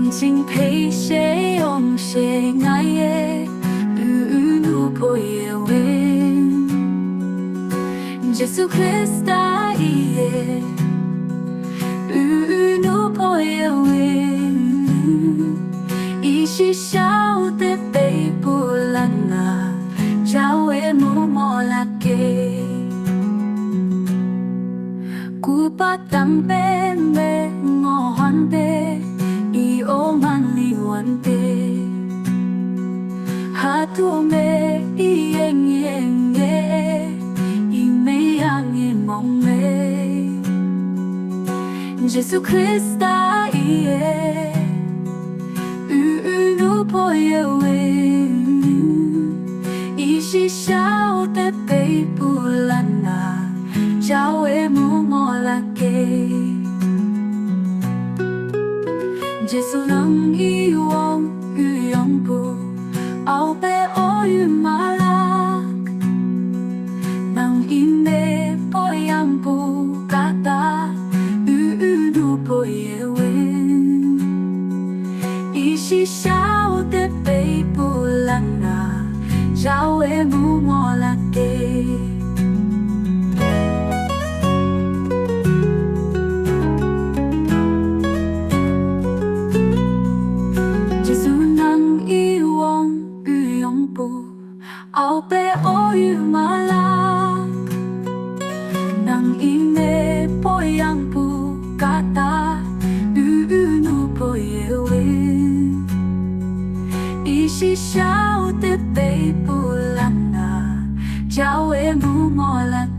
Yengching phei she-yong she ngai nu phei Wong Jesu Khrista nu phei Wong shi-shao te phei pulana chao ngoh-lak-keih ku pa tangpem ngohwan yeng-yen mongmei Jesu Khrista nu phei Wong shi-shao te phei pulana chao ngoh-lak-keih Jesu nang Wong pu ao pe oi malak nang ine poyang pu kata nu phei Wong shi-shao te phei pulana chao ngoh-lak-keih ao pe oi malak nang ine poyang pu kata nu phei Wong shi-shao te phei pulana chao ngoh-lak-keih